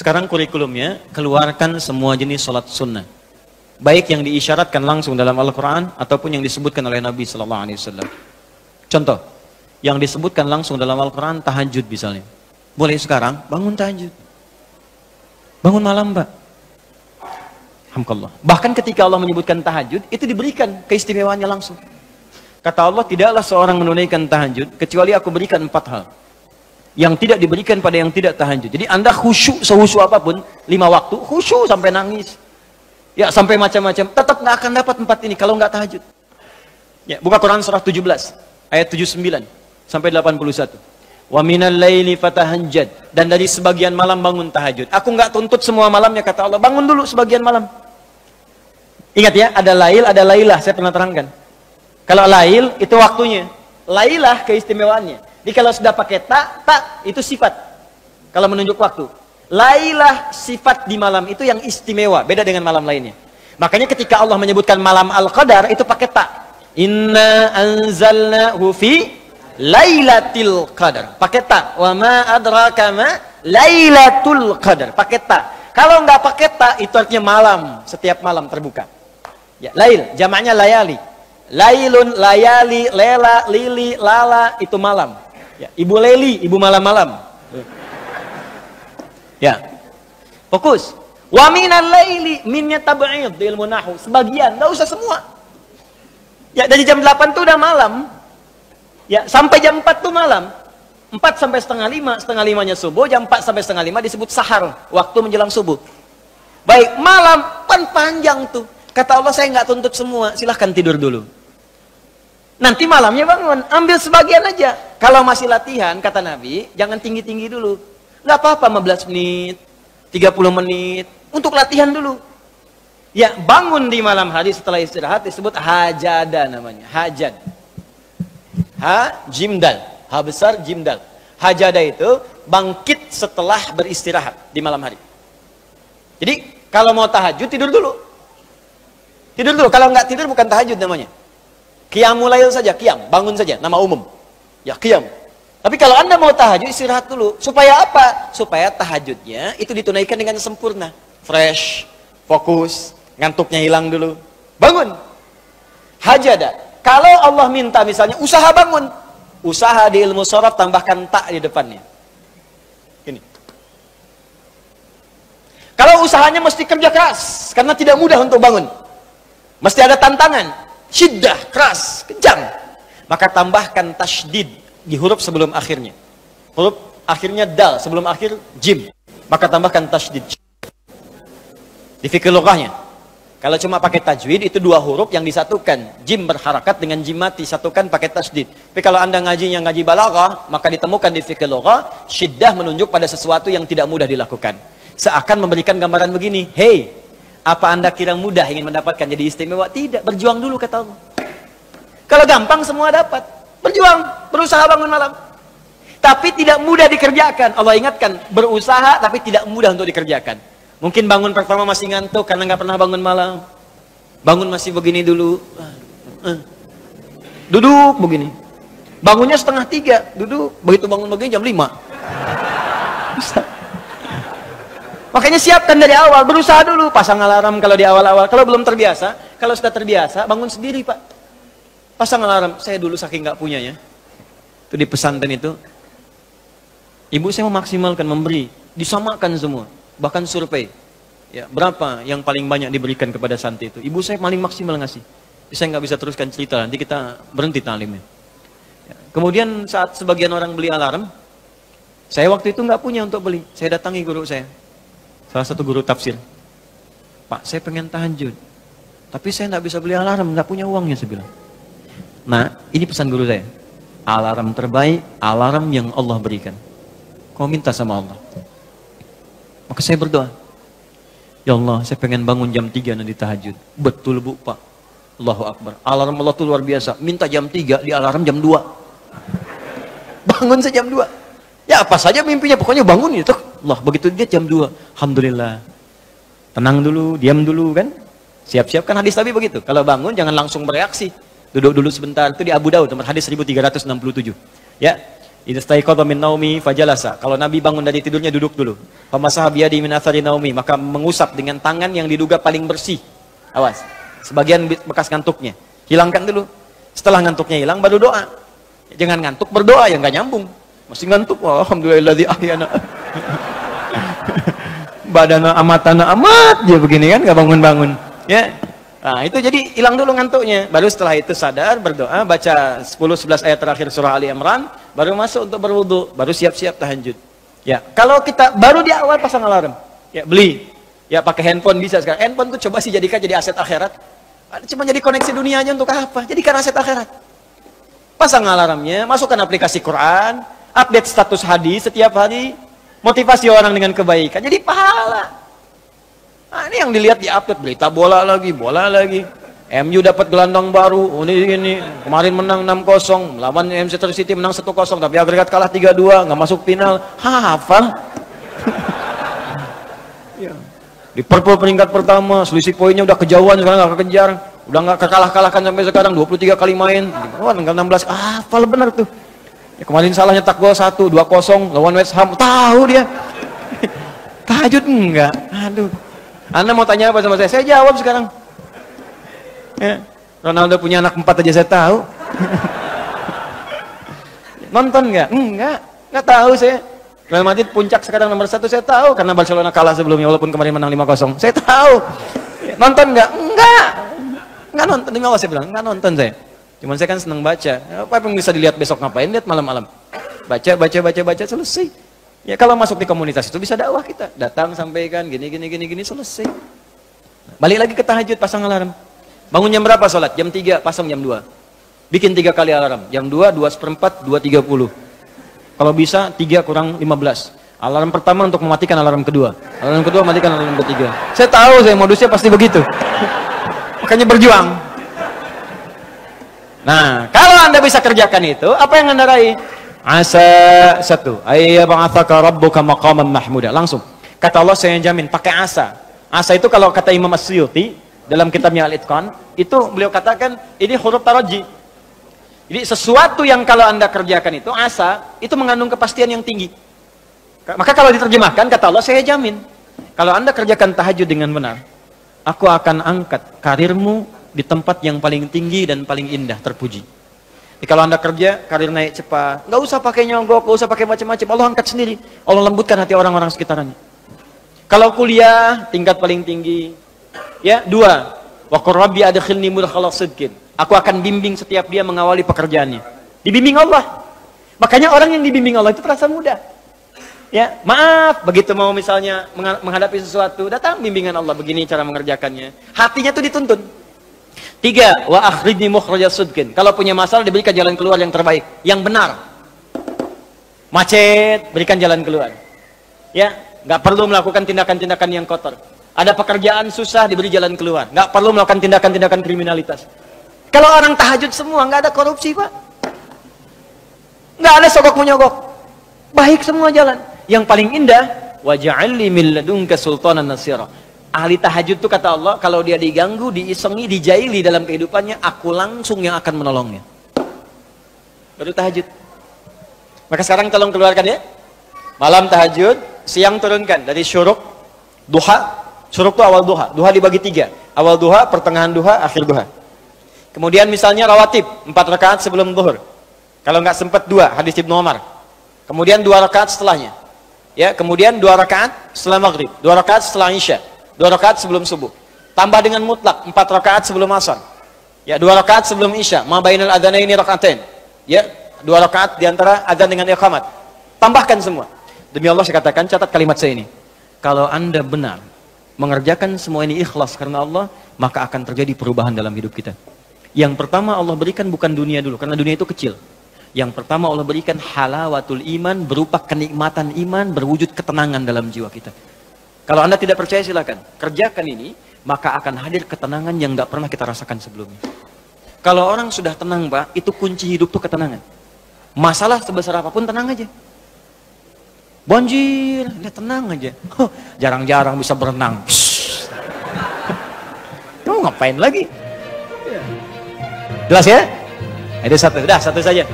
Sekarang kurikulumnya, keluarkan semua jenis sholat sunnah. Baik yang diisyaratkan langsung dalam Al-Quran, ataupun yang disebutkan oleh Nabi SAW. Contoh, yang disebutkan langsung dalam Al-Quran, tahajud misalnya. Boleh sekarang, bangun tahajud. Bangun malam, Pak. Alhamdulillah. Bahkan ketika Allah menyebutkan tahajud, itu diberikan keistimewaannya langsung. Kata Allah, tidaklah seorang menunaikan tahajud, kecuali aku berikan 4 hal. Yang tidak diberikan pada yang tidak tahajud. Jadi Anda khusyuk sehusyuk apapun, 5 waktu, khusyuk sampai nangis. Ya, sampai macam-macam. Tetap nggak akan dapat 4 ini kalau nggak tahajud. Ya, buka Quran surah 17, ayat 79 sampai 81. Wa minal laili fatahajjad, dan dari sebagian malam bangun tahajud. Aku nggak tuntut semua malamnya, kata Allah. Bangun dulu sebagian malam. Ingat ya, ada lail, ada lailah, saya pernah terangkan. Kalau lail itu waktunya, lailah keistimewaannya. Jadi kalau sudah pakai tak itu sifat. Kalau menunjuk waktu. Lailah sifat di malam itu yang istimewa, beda dengan malam lainnya. Makanya ketika Allah menyebutkan malam Al-Qadar itu pakai tak. Inna anzalnahu fi lailatul qadar. Pakai tak. Wa ma adraka ma lailatul qadar. Pakai tak. Kalau nggak pakai tak itu artinya malam, setiap malam terbuka. Ya, lail, jamaknya layali. Lailun, layali, lela, lili, lala itu malam. Ya, ibu Leli, ibu malam-malam. Ya. Fokus. Wa minal laili, minnya tab'id di ilmu nahwu. Sebagian, enggak usah semua. Ya, dari jam 8 tuh udah malam. Ya, sampai jam 4 tuh malam. 4 sampai setengah 5, setengah 5-nya subuh, jam 4 sampai setengah 5 disebut sahar, waktu menjelang subuh. Baik, malam panjang tuh. Kata Allah, saya nggak tuntut semua, silahkan tidur dulu. Nanti malamnya bangun, ambil sebagian aja. Kalau masih latihan, kata Nabi, jangan tinggi-tinggi dulu. Nggak apa-apa 15 menit, 30 menit, untuk latihan dulu. Ya, bangun di malam hari setelah istirahat disebut hajada namanya, hajad. Ha, jimdal, ha besar, jimdal. Hajada itu bangkit setelah beristirahat di malam hari. Jadi, kalau mau tahajud, tidur dulu. Tidur dulu, kalau nggak tidur bukan tahajud namanya. Qiyamul lail saja, qiyam, bangun saja, nama umum. Ya, qiyam. Tapi kalau Anda mau tahajud, istirahat dulu. Supaya apa? Supaya tahajudnya itu ditunaikan dengan sempurna. Fresh, fokus, ngantuknya hilang dulu. Bangun. Hajada. Kalau Allah minta misalnya, usaha bangun. Usaha di ilmu sharaf tambahkan tak di depannya. Ini. Kalau usahanya mesti kerja keras, karena tidak mudah untuk bangun. Mesti ada tantangan. Syiddah, keras, kejam. Maka tambahkan tasydid di huruf sebelum akhirnya. Huruf akhirnya dal, sebelum akhir jim. Maka tambahkan tasydid. Di fikih lughahnya. Kalau cuma pakai tajwid, itu 2 huruf yang disatukan. Jim berharakat dengan jim mati, satukan pakai tasydid. Tapi kalau Anda ngaji balaghah, maka ditemukan di fikih lughah, syiddah menunjuk pada sesuatu yang tidak mudah dilakukan. Seakan memberikan gambaran begini, hey, apa Anda kira mudah ingin mendapatkan jadi istimewa? Tidak, berjuang dulu kata Allah. Kalau gampang semua dapat. Berjuang, berusaha bangun malam. Tapi tidak mudah dikerjakan. Allah ingatkan, berusaha tapi tidak mudah untuk dikerjakan. Mungkin bangun pertama masih ngantuk karena nggak pernah bangun malam. Bangun masih begini dulu. Duduk begini. Bangunnya 2:30, duduk. Begitu bangun begini jam 5. Makanya siapkan dari awal, berusaha dulu, pasang alarm kalau di awal-awal. Kalau belum terbiasa, kalau sudah terbiasa, bangun sendiri Pak. Pasang alarm, saya dulu saking nggak punyanya. Itu di pesantren itu, ibu saya memaksimalkan, memberi, disamakan semua, bahkan survei. Ya, berapa yang paling banyak diberikan kepada santri itu? Ibu saya paling maksimal ngasih. Saya nggak bisa teruskan cerita, nanti kita berhenti talimnya. Ya. Kemudian saat sebagian orang beli alarm, saya waktu itu nggak punya untuk beli. Saya datangi guru saya. Salah satu guru tafsir. Pak, saya pengen tahajud. Tapi saya nggak bisa beli alarm, nggak punya uangnya, saya bilang. Nah, ini pesan guru saya. Alarm terbaik, alarm yang Allah berikan. Kau minta sama Allah. Maka saya berdoa. Ya Allah, saya pengen bangun jam 3 nanti tahajud. Betul Bu, Pak. Allahu Akbar. Alarm Allah itu luar biasa. Minta jam 3, di alarm jam 2. Bangun saya jam 2. Ya apa saja mimpinya, pokoknya bangun itu. Allah, begitu dia jam 2, alhamdulillah. Tenang dulu, diam dulu kan. Siap-siap kan hadis Nabi begitu. Kalau bangun jangan langsung bereaksi. Duduk dulu sebentar. Itu di Abu Daud, nomor hadis 1367. Ya. Idza staiqadha min naumi fajalasa. Kalau Nabi bangun dari tidurnya duduk dulu. Famasaha biyadi min athari naumi, maka mengusap dengan tangan yang diduga paling bersih. Awas. Sebagian bekas ngantuknya. Hilangkan dulu. Setelah ngantuknya hilang baru doa. Jangan ngantuk berdoa yang enggak nyambung. Masih ngantuk. Alhamdulillahilladzi ahyana. Badana amatana amat dia begini kan enggak bangun-bangun. Ya. Nah, itu jadi hilang dulu ngantuknya. Baru setelah itu sadar, berdoa, baca 10-11 ayat terakhir surah Ali Imran, baru masuk untuk berwudu, baru siap-siap tahajud. Ya, kalau kita baru di awal pasang alarm, ya beli. Ya pakai handphone bisa sekarang. Handphone tuh coba sih jadikan jadi aset akhirat. Cuma jadi koneksi dunia aja untuk apa? Jadikan aset akhirat. Pasang alarmnya, masukkan aplikasi Quran, update status hadis setiap hari, motivasi orang dengan kebaikan. Jadi pahala. Nah, ini yang dilihat di update berita bola lagi. MU dapat gelandang baru. Ini kemarin menang 6-0, lawan Manchester City menang 1-0, tapi agregat kalah 3-2, nggak masuk final. Hafal. Ya. Liverpool peringkat pertama, selisih poinnya udah kejauhan, sekarang nggak kekejar, udah nggak kekalah-kalahkan sampai sekarang, 23 kali main. Wah, tinggal 16. Hafal benar tuh. Ya, kemarin salah nyetak gol 1-2-0 lawan West Ham. Tahu dia. Tahajud enggak? Aduh. Anda mau tanya apa sama saya? Saya jawab sekarang. Ya. Ronaldo punya anak 4 aja saya tahu. Nonton nggak? Nggak tahu saya. Real Madrid puncak sekarang nomor 1 saya tahu karena Barcelona kalah sebelumnya walaupun kemarin menang 5-0. Saya tahu. Nonton nggak? Nggak nonton. Demi Allah saya bilang nggak nonton saya. Cuman saya kan senang baca. Apa yang bisa dilihat besok ngapain? Lihat malam-malam. Baca selesai. Ya kalau masuk di komunitas itu bisa dakwah kita. Datang sampaikan gini selesai. Balik lagi ke tahajud, pasang alarm. Bangun jam berapa sholat? Jam 3, pasang jam 2. Bikin 3 kali alarm. Jam 2, 2:04, 2:30. Kalau bisa 3 kurang 15. Alarm pertama untuk mematikan alarm kedua. Alarm kedua matikan alarm ketiga. Saya tahu saya modusnya pasti begitu. Makanya berjuang. Nah, kalau Anda bisa kerjakan itu, apa yang Anda raih? Asa 1, ayyab'atsaka rabbuka maqaman mahmuda. Langsung. Kata Allah saya jamin pakai asa. Asa itu kalau kata Imam As-Suyuti dalam kitabnya Al-Itqan, itu beliau katakan ini huruf taraji. Jadi sesuatu yang kalau Anda kerjakan itu asa, itu mengandung kepastian yang tinggi. Maka kalau diterjemahkan kata Allah saya jamin kalau Anda kerjakan tahajud dengan benar, aku akan angkat karirmu di tempat yang paling tinggi dan paling indah, terpuji. Jadi kalau Anda kerja, karir naik cepat. Nggak usah pakai nyogok, nggak usah pakai macam-macam. Allah angkat sendiri. Allah lembutkan hati orang-orang sekitarnya. Kalau kuliah, tingkat paling tinggi. Ya, 2. Wa qur rabbi adkhilni mudkhala sidqin. Aku akan bimbing setiap dia mengawali pekerjaannya. Dibimbing Allah. Makanya orang yang dibimbing Allah itu terasa mudah. Ya, maaf, begitu mau misalnya menghadapi sesuatu, datang bimbingan Allah, begini cara mengerjakannya. Hatinya tuh dituntun. 3, wa akhrijni mukhrajas sidqin. Kalau punya masalah diberikan jalan keluar yang terbaik, yang benar. Macet, berikan jalan keluar. Ya, nggak perlu melakukan tindakan-tindakan yang kotor. Ada pekerjaan susah diberi jalan keluar. Nggak perlu melakukan tindakan-tindakan kriminalitas. Kalau orang tahajud semua nggak ada korupsi, Pak. Nggak ada sogok menyogok. Baik semua jalan. Yang paling indah, wa ja'alni min ladunka sultanan nasira. Ahli tahajud itu kata Allah, kalau dia diganggu, diisengi, dijaili dalam kehidupannya, aku langsung yang akan menolongnya. Baru tahajud. Maka sekarang tolong keluarkan ya. Malam tahajud, siang turunkan dari syuruk, duha. Syuruk itu awal duha. Duha dibagi 3. Awal duha, pertengahan duha, akhir duha. Kemudian misalnya rawatib, 4 rakaat sebelum zuhur. Kalau nggak sempat 2, hadis Ibnu Umar. Kemudian 2 rakaat setelahnya. Ya, kemudian 2 rakaat setelah maghrib, 2 rakaat setelah isya. 2 rakaat sebelum subuh. Tambah dengan mutlak 4 rakaat sebelum asar. Ya, 2 rakaat sebelum isya. Ma bainal adzanaini rakaatain. Ya, 2 rakaat di antara adzan dengan iqamat. Tambahkan semua. Demi Allah saya katakan, catat kalimat saya ini. Kalau Anda benar mengerjakan semua ini ikhlas karena Allah, maka akan terjadi perubahan dalam hidup kita. Yang pertama Allah berikan bukan dunia dulu, karena dunia itu kecil. Yang pertama Allah berikan halawatul iman, berupa kenikmatan iman, berwujud ketenangan dalam jiwa kita. Kalau Anda tidak percaya silakan, kerjakan ini, maka akan hadir ketenangan yang nggak pernah kita rasakan sebelumnya. Kalau orang sudah tenang, Pak, itu kunci hidup tuh ketenangan. Masalah sebesar apapun tenang aja. Banjir, dia tenang aja. Jarang-jarang bisa berenang. Kamu ngapain lagi? Jelas ya? Ada satu, dah satu saja.